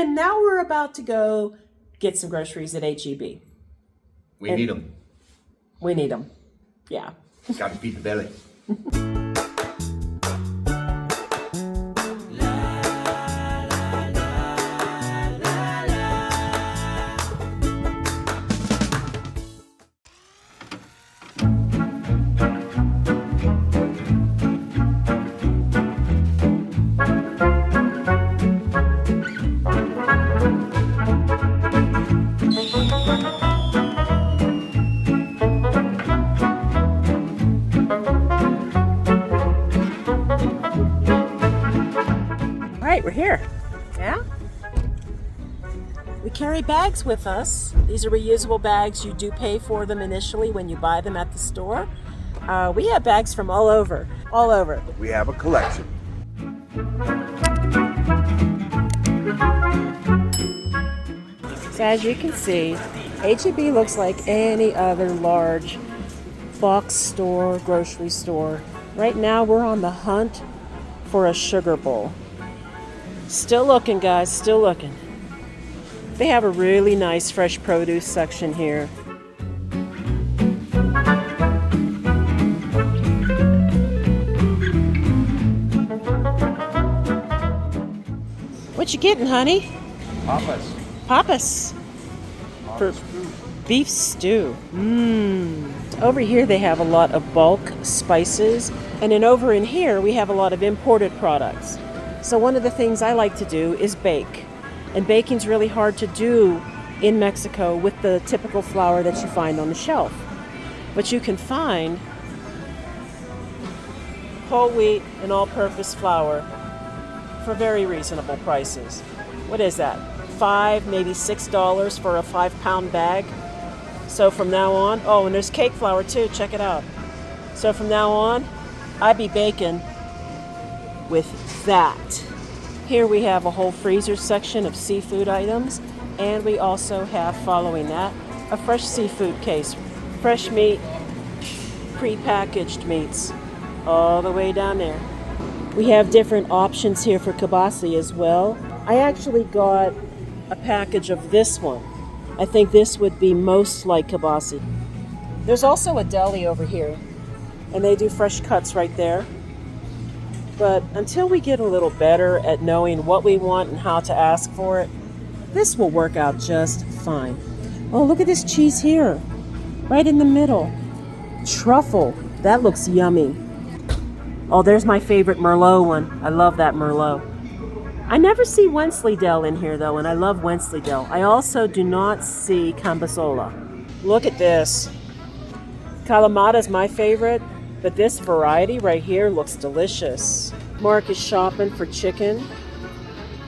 And now we're about to go get some groceries at HEB. We need them. We need them. Yeah. Got to feed the belly. We're here. Yeah? We carry bags with us. These are reusable bags. You do pay for them initially when you buy them at the store. We have bags from all over. All over. We have a collection. So as you can see, HEB looks like any other large box store, grocery store. Right now we're on the hunt for a sugar bowl. Still looking, guys, still looking. They have a really nice fresh produce section here. What you getting, honey? Papas. Papas. For beef stew. Over here they have a lot of bulk spices, and then over in here we have a lot of imported products. So one of the things I like to do is bake. And baking's really hard to do in Mexico with the typical flour that you find on the shelf. But you can find whole wheat and all-purpose flour for very reasonable prices. What is that? $5, maybe $6 for a 5-pound bag. So from now on, oh, and there's cake flour too, check it out. So from now on, I'd be baking with that. Here we have a whole freezer section of seafood items, and we also have, following that, a fresh seafood case. Fresh meat, pre-packaged meats, all the way down there. We have different options here for kibasi as well. I actually got a package of this one. I think this would be most like kibasi. There's also a deli over here, and they do fresh cuts right there. But until we get a little better at knowing what we want and how to ask for it, this will work out just fine. Oh, look at this cheese here, right in the middle. Truffle, that looks yummy. Oh, there's my favorite Merlot one. I love that Merlot. I never see Wensleydale in here though, and I love Wensleydale. I also do not see Cambasola. Look at this. Kalamata is my favorite. But this variety right here looks delicious. Mark is shopping for chicken.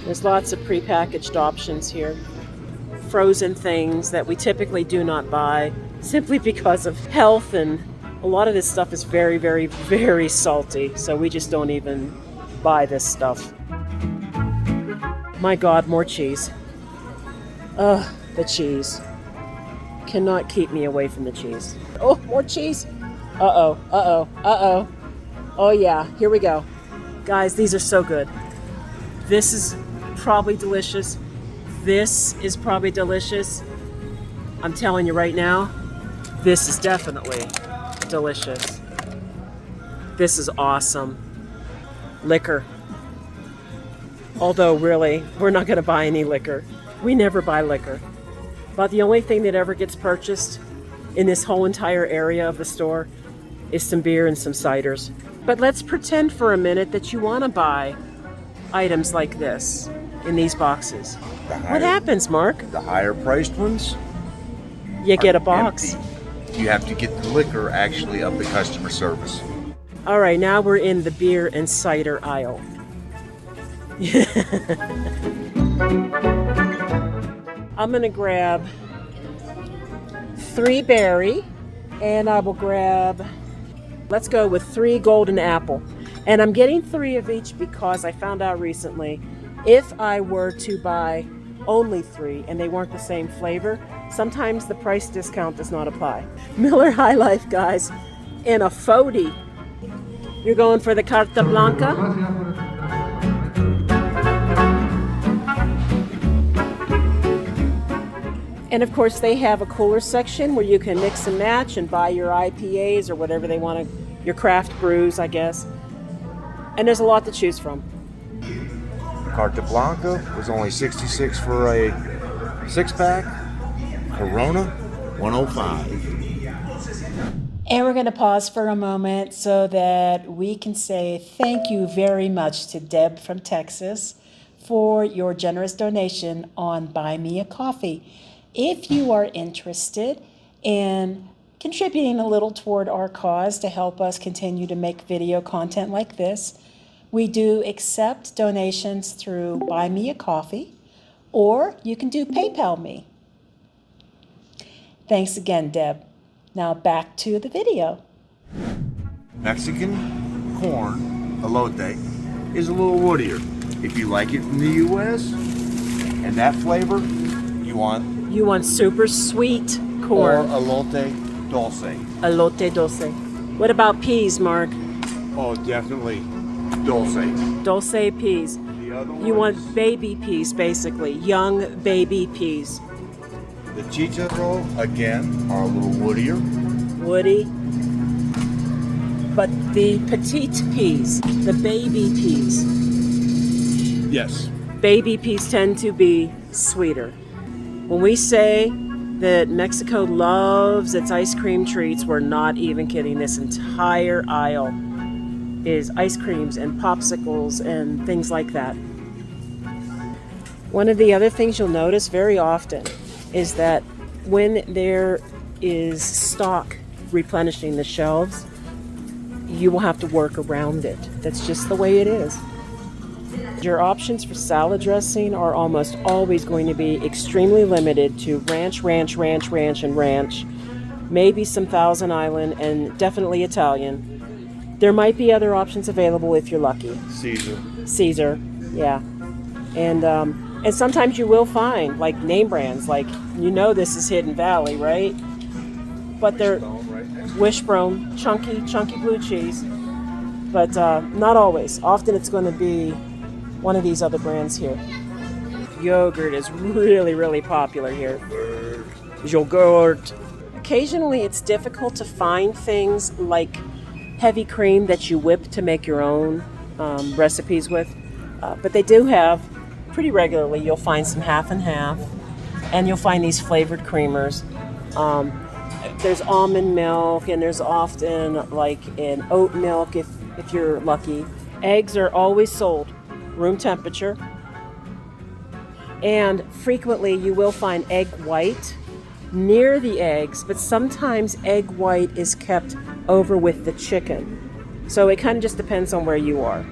There's lots of prepackaged options here. Frozen things that we typically do not buy simply because of health, and a lot of this stuff is very, very, very salty. So we just don't even buy this stuff. My God, more cheese. Ugh, the cheese. Cannot keep me away from the cheese. Oh, more cheese. Uh-oh, uh-oh, uh-oh. Oh yeah, here we go. Guys, these are so good. This is probably delicious. This is probably delicious. I'm telling you right now, this is definitely delicious. This is awesome. Liquor. Although really, we're not gonna buy any liquor. We never buy liquor. About the only thing that ever gets purchased in this whole entire area of the store is some beer and some ciders. But let's pretend for a minute that you want to buy items like this in these boxes. What happens, Mark? The higher priced ones, you get a box. Empty. You have to get the liquor actually of the customer service. All right, now we're in the beer and cider aisle. I'm gonna grab 3 berry, and I will grab, let's go with 3 golden apple. And I'm getting 3 of each because I found out recently, if I were to buy only 3 and they weren't the same flavor, sometimes the price discount does not apply. Miller High Life, guys, in a 40. You're going for the Carta Blanca? And of course, they have a cooler section where you can mix and match and buy your IPAs or whatever they want to, your craft brews, I guess. And there's a lot to choose from. Carta Blanca was only $66 for a 6-pack. Corona, $105. And we're going to pause for a moment so that we can say thank you very much to Deb from Texas for your generous donation on Buy Me a Coffee. If you are interested in contributing a little toward our cause to help us continue to make video content like this, we do accept donations through Buy Me a Coffee, or you can do PayPal me. Thanks again, Deb. Now back to the video. Mexican corn, elote, is a little woodier. If you like it from the U.S. and that flavor, you want super sweet or corn. elote dulce. Elote dulce. What about peas, Mark? Oh, definitely dulce. Dulce peas. The other You ones, want baby peas, basically. Young baby peas. the chicharro, again, are a little woodier. Woody. But the petite peas, the baby peas, Yes. baby peas tend to be sweeter. When we say that Mexico loves its ice cream treats, we're not even kidding. This entire aisle is ice creams and popsicles and things like that. One of the other things you'll notice very often is that when there is stock replenishing the shelves, you will have to work around it. That's just the way it is. Your options for salad dressing are almost always going to be extremely limited to ranch, and ranch, maybe some Thousand Island, and definitely Italian. There might be other options available if you're lucky. Caesar, yeah. And sometimes you will find like name brands, like this is Hidden Valley, right? But they're Wishbone, chunky blue cheese, but not always. Often it's going to be one of these other brands here. Yogurt is really, really popular here. Yogurt. Occasionally it's difficult to find things like heavy cream that you whip to make your own recipes with, but they do have, pretty regularly, you'll find some half and half, and you'll find these flavored creamers. There's almond milk, and there's often like an oat milk if you're lucky. Eggs are always sold room temperature, and frequently you will find egg white near the eggs, but sometimes egg white is kept over with the chicken. So it kind of just depends on where you are.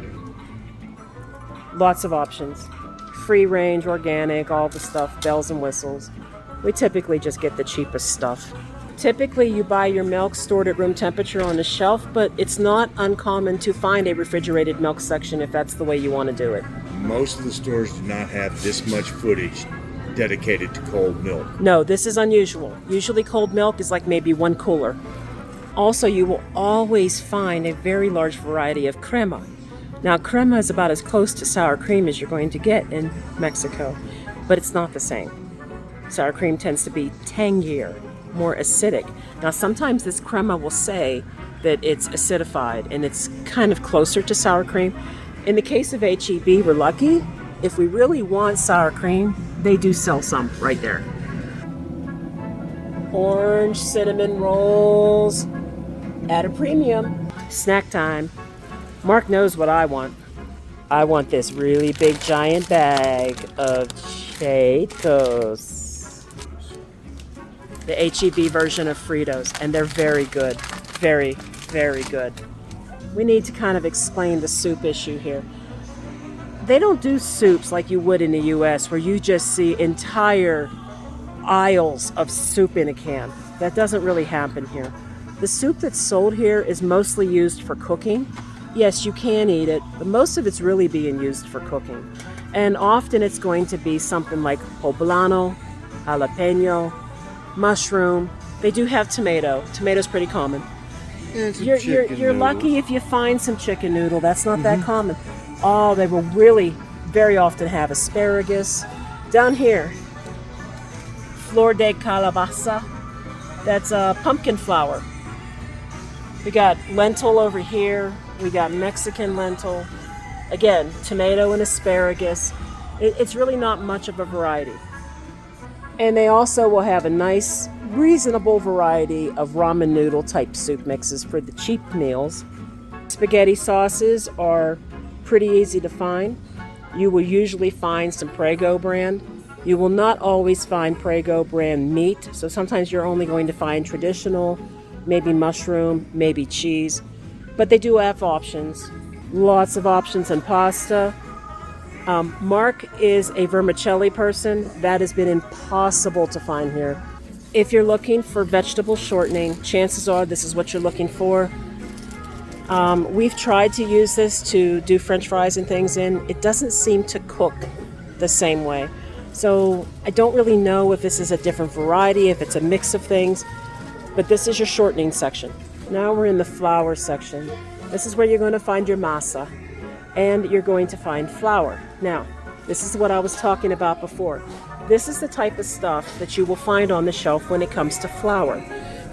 Lots of options. Free range, organic, all the stuff, bells and whistles. We typically just get the cheapest stuff. Typically, you buy your milk stored at room temperature on the shelf, but it's not uncommon to find a refrigerated milk section if that's the way you want to do it. Most of the stores do not have this much footage dedicated to cold milk. No, this is unusual. Usually cold milk is like maybe one cooler. Also, you will always find a very large variety of crema. Now, crema is about as close to sour cream as you're going to get in Mexico, but it's not the same. Sour cream tends to be tangier, more acidic. Now, sometimes this crema will say that it's acidified and it's kind of closer to sour cream. In the case of H-E-B, we're lucky. If we really want sour cream, they do sell some right there. Orange cinnamon rolls at a premium. Snack time. Mark knows what I want. I want this really big giant bag of Cheetos. The H-E-B version of Fritos, and they're very good. Very, very good. We need to kind of explain the soup issue here. They don't do soups like you would in the US, where you just see entire aisles of soup in a can. That doesn't really happen here. The soup that's sold here is mostly used for cooking. Yes, you can eat it, but most of it's really being used for cooking. And often it's going to be something like poblano, jalapeno, mushroom. They do have tomato. Tomato's pretty common. You're lucky if you find some chicken noodle. That's not that common. Oh, they will really very often have asparagus. Down here, flor de calabaza. That's pumpkin flower. We got lentil over here. We got Mexican lentil. Again, tomato and asparagus. It's really not much of a variety. And they also will have a nice, reasonable variety of ramen noodle type soup mixes for the cheap meals. Spaghetti sauces are pretty easy to find. You will usually find some Prego brand. You will not always find Prego brand meat, so sometimes you're only going to find traditional, maybe mushroom, maybe cheese, but they do have options. Lots of options in pasta. Mark is a vermicelli person. That has been impossible to find here. If you're looking for vegetable shortening, chances are this is what you're looking for. We've tried to use this to do French fries and things in. It doesn't seem to cook the same way. So I don't really know if this is a different variety, if it's a mix of things, but this is your shortening section. Now we're in the flour section. This is where you're going to find your masa, and you're going to find flour. Now, this is what I was talking about before. This is the type of stuff that you will find on the shelf when it comes to flour.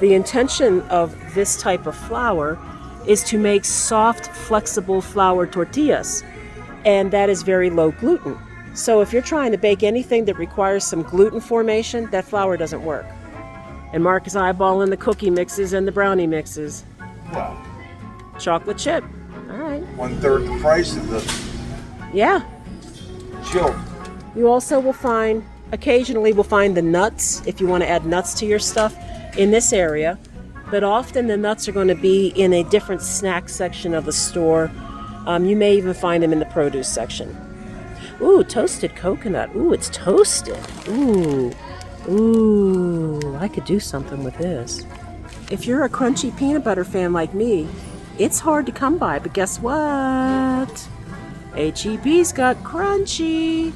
The intention of this type of flour is to make soft, flexible flour tortillas, and that is very low gluten. So if you're trying to bake anything that requires some gluten formation, that flour doesn't work. And Mark is eyeballing the cookie mixes and the brownie mixes. Wow. Chocolate chip. All right. 1/3 the price of the Yeah. chilled. You also will find, occasionally will find the nuts, if you want to add nuts to your stuff, in this area. But often the nuts are going to be in a different snack section of the store. You may even find them in the produce section. Ooh, toasted coconut. Ooh, it's toasted. Ooh, I could do something with this. If you're a crunchy peanut butter fan like me, it's hard to come by, but guess what? H-E-B's got crunchy.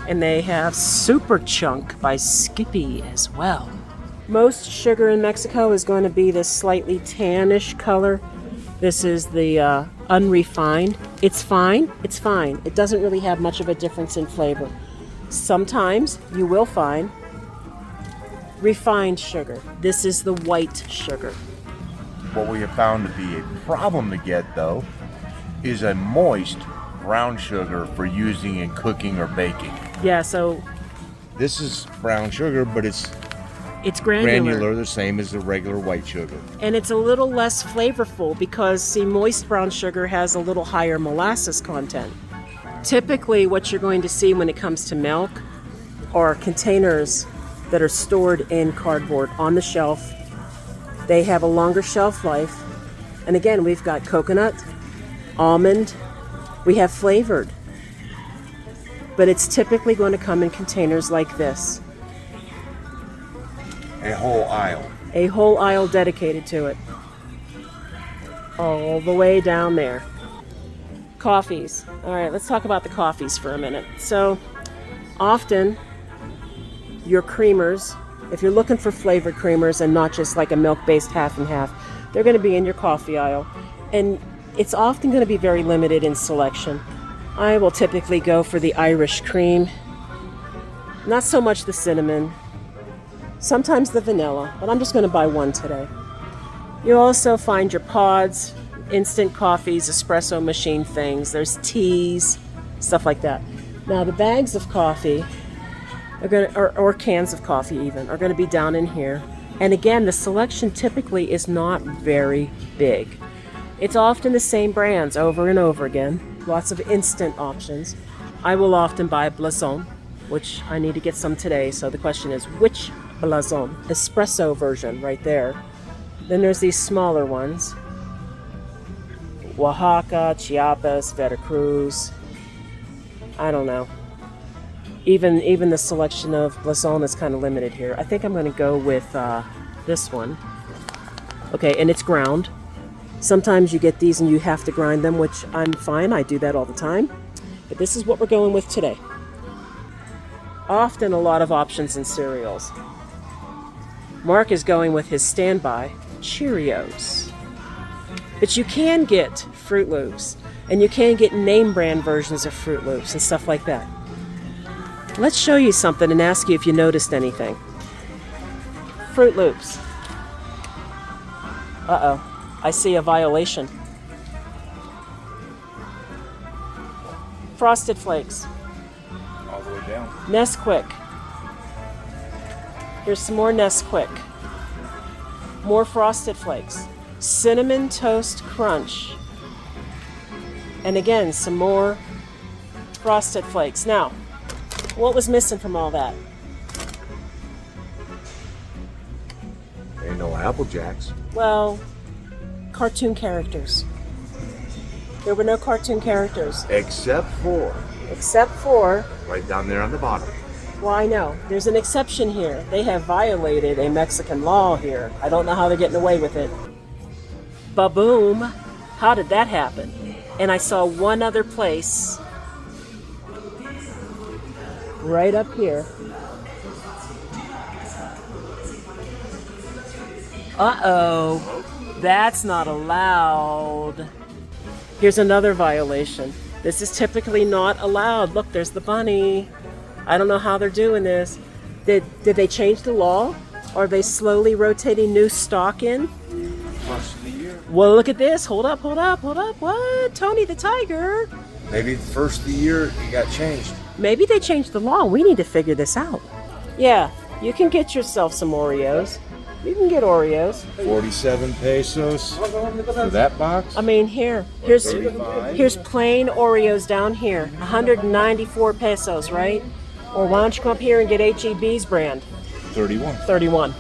And they have Super Chunk by Skippy as well. Most sugar in Mexico is going to be this slightly tannish color. This is the unrefined. It's fine. It's fine. It doesn't really have much of a difference in flavor. Sometimes you will find refined sugar. This is the white sugar. What we have found to be a problem to get, though, is a moist brown sugar for using in cooking or baking. Yeah, so This is brown sugar, but it's granular. the same as the regular white sugar. And it's a little less flavorful because, see, moist brown sugar has a little higher molasses content. Typically, what you're going to see when it comes to milk are containers that are stored in cardboard on the shelf. They have a longer shelf life. And again, we've got coconut, almond, we have flavored. But it's typically going to come in containers like this. A whole aisle. A whole aisle dedicated to it. All the way down there. Coffees. All right, let's talk about the coffees for a minute. So, often, your creamers, if you're looking for flavored creamers and not just like a milk-based half and half, they're going to be in your coffee aisle. And it's often going to be very limited in selection. I will typically go for the Irish cream. Not so much the cinnamon. Sometimes the vanilla, but I'm just going to buy one today. You'll also find your pods, instant coffees, espresso machine things. There's teas, stuff like that. Now the bags of coffee are going to, or cans of coffee even, are going to be down in here. And again, the selection typically is not very big. It's often the same brands over and over again. Lots of instant options. I will often buy Blason, which I need to get some today. So the question is, which Blason? Espresso version right there. Then there's these smaller ones. Oaxaca, Chiapas, Veracruz. I don't know. Even the selection of Blason is kind of limited here. I think I'm going to go with this one. Okay, and it's ground. Sometimes you get these and you have to grind them, which I'm fine. I do that all the time. But this is what we're going with today. Often a lot of options in cereals. Mark is going with his standby, Cheerios. But you can get Fruit Loops, and you can get name brand versions of Fruit Loops and stuff like that. Let's show you something and ask you if you noticed anything. Fruit Loops. Uh-oh, I see a violation. Frosted Flakes. All the way down. Nesquik. Here's some more Nesquik. More Frosted Flakes. Cinnamon Toast Crunch. And again, some more Frosted Flakes. Now, what was missing from all that? Ain't no Apple Jacks. Well, cartoon characters. There were no cartoon characters. Except for right down there on the bottom. Well, I know. There's an exception here. They have violated a Mexican law here. I don't know how they're getting away with it. Ba-boom. How did that happen? And I saw one other place right up here. Uh-oh. That's not allowed. Here's another violation. This is typically not allowed. Look, there's the bunny. I don't know how they're doing this. Did they change the law? Or are they slowly rotating new stock in? First of the year. Well, look at this. Hold up. What? Tony the Tiger. Maybe the first of the year it got changed. Maybe they changed the law. We need to figure this out. Yeah, you can get yourself some Oreos. You can get Oreos. 47 pesos for that box. I mean, here's 35. plain Oreos down here. 194 pesos, right? Or why don't you come up here and get HEB's brand? 31. 31.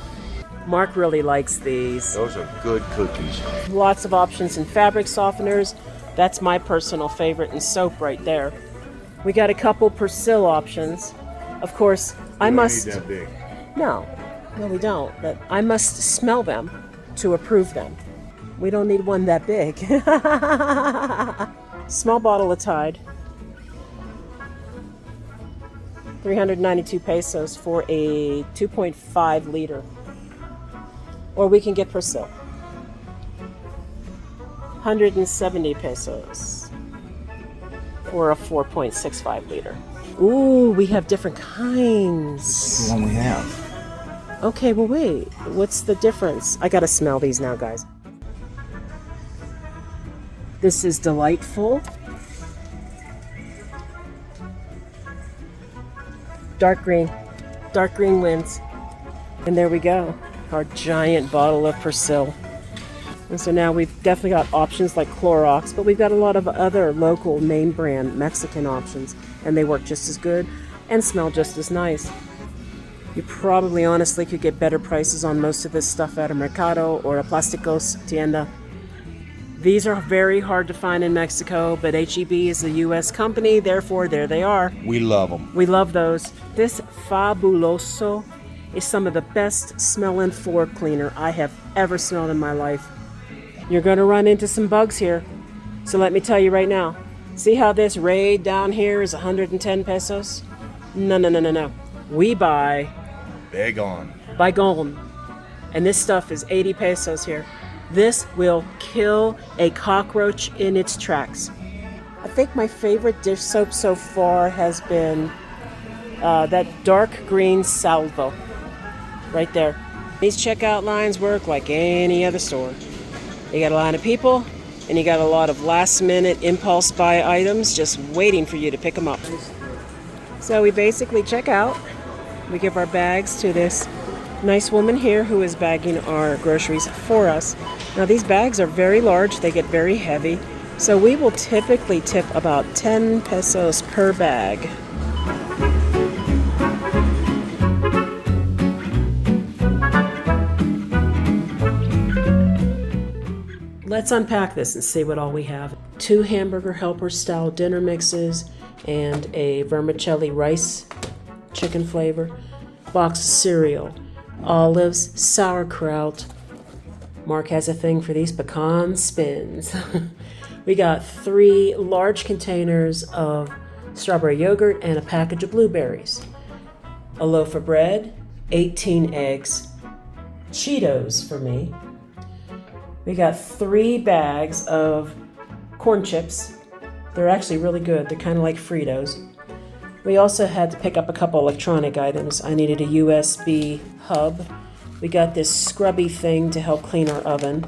Mark really likes these. Those are good cookies. Lots of options in fabric softeners. That's my personal favorite, and soap right there. We got a couple Persil options. Of course, I must... Need that big. No, we don't. But I must smell them to approve them. We don't need one that big. Small bottle of Tide. 392 pesos for a 2.5 liter. Or we can get Persil. 170 pesos for a 4.65 liter. Ooh, we have different kinds. This is the one we have. Okay, well wait. What's the difference? I gotta smell these now, guys. This is delightful. Dark green wins. And there we go. Our giant bottle of Persil. And so now we've definitely got options like Clorox, but we've got a lot of other local name brand Mexican options, and they work just as good and smell just as nice. You probably honestly could get better prices on most of this stuff at a Mercado or a Plásticos tienda. These are very hard to find in Mexico, but HEB is a U.S. company, therefore there they are. We love them. We love those. This Fabuloso is some of the best smelling floor cleaner I have ever smelled in my life. You're going to run into some bugs here. So let me tell you right now. See how this Raid down here is 110 pesos? No. We buy Baygon. And this stuff is 80 pesos here. This will kill a cockroach in its tracks. I think my favorite dish soap so far has been that dark green Salvo. Right there. These checkout lines work like any other store. You got a line of people, and you got a lot of last-minute impulse buy items just waiting for you to pick them up. So we basically check out. We give our bags to this nice woman here who is bagging our groceries for us. Now these bags are very large. They get very heavy. So we will typically tip about 10 pesos per bag. Let's unpack this and see what all we have. 2 hamburger helper style dinner mixes and a vermicelli rice chicken flavor. Box of cereal, olives, sauerkraut. Mark has a thing for these pecan spins. We got 3 large containers of strawberry yogurt and a package of blueberries. A loaf of bread, 18 eggs, Cheetos for me. We got 3 bags of corn chips. They're actually really good. They're kind of like Fritos. We also had to pick up a couple electronic items. I needed a USB hub We got this scrubby thing to help clean our oven.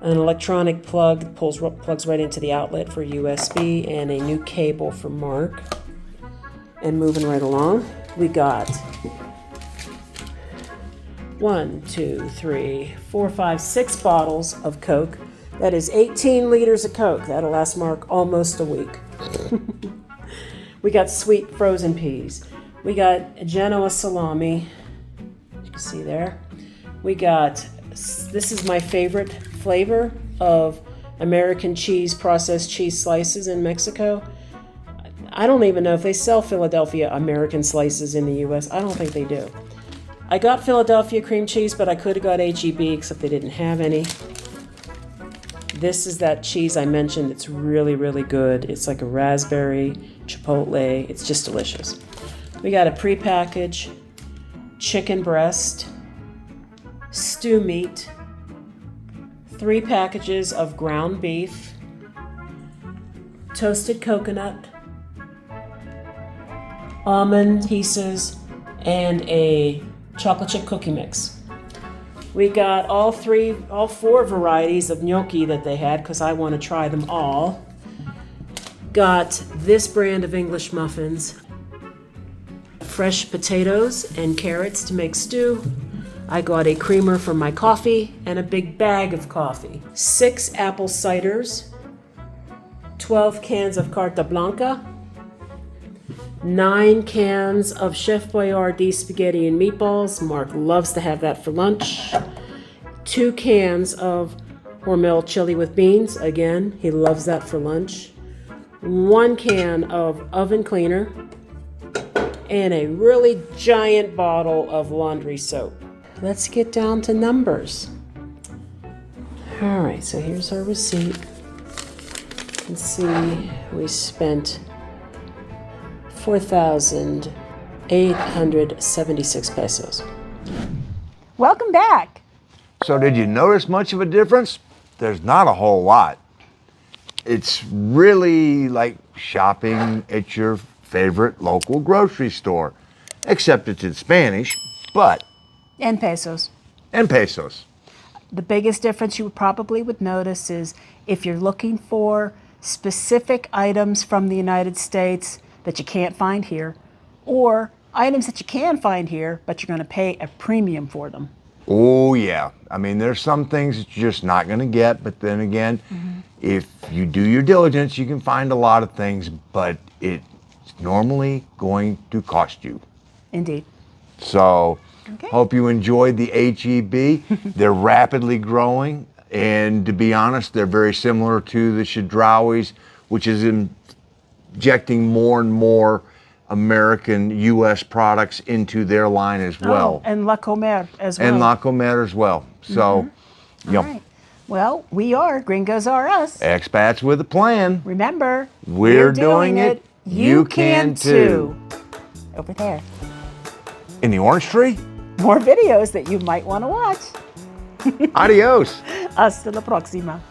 An electronic plug plugs right into the outlet for USB, and a new cable for Mark. And moving right along, we got 1, 2, 3, 4, 5, 6 bottles of Coke. That is 18 liters of Coke. That'll last Mark almost a week. We got sweet frozen peas. We got Genoa salami. You can see there. We got, this is my favorite flavor of American cheese, processed cheese slices in Mexico. I don't even know if they sell Philadelphia American slices in the US. I don't think they do. I got Philadelphia cream cheese, but I could have got HEB, except they didn't have any. This is that cheese I mentioned. It's really, really good. It's like a raspberry chipotle. It's just delicious. We got a prepackaged chicken breast, stew meat, 3 packages of ground beef, toasted coconut, almond pieces, and a chocolate chip cookie mix. We got all 4 varieties of gnocchi that they had because I want to try them all. Got this brand of English muffins, fresh potatoes and carrots to make stew. I got a creamer for my coffee and a big bag of coffee. 6 apple ciders, 12 cans of Carta Blanca, 9 cans of Chef Boyardee spaghetti and meatballs. Mark loves to have that for lunch. 2 cans of Hormel chili with beans. Again, he loves that for lunch. 1 can of oven cleaner. And a really giant bottle of laundry soap. Let's get down to numbers. All right, so here's our receipt. You can see we spent 4,876 pesos. Welcome back. So did you notice much of a difference? There's not a whole lot. It's really like shopping at your favorite local grocery store, except it's in Spanish, but... And pesos. And pesos. The biggest difference you probably would notice is if you're looking for specific items from the United States that you can't find here, or items that you can find here, but you're going to pay a premium for them. Oh yeah, I mean there's some things that you're just not going to get, but then again, if you do your diligence, you can find a lot of things, but it's normally going to cost you. Indeed. So, hope you enjoyed the HEB. They're rapidly growing, and to be honest, they're very similar to the Chedrauis, which is injecting more and more American U.S. products into their line as well. Oh, and La Comer as well. And La Comer as well. So, All right. Well, we are Gringos Are Us. Expats with a plan. Remember, We're doing it. You can too. Over there. In the orange tree? More videos that you might want to watch. Adios. Hasta la próxima.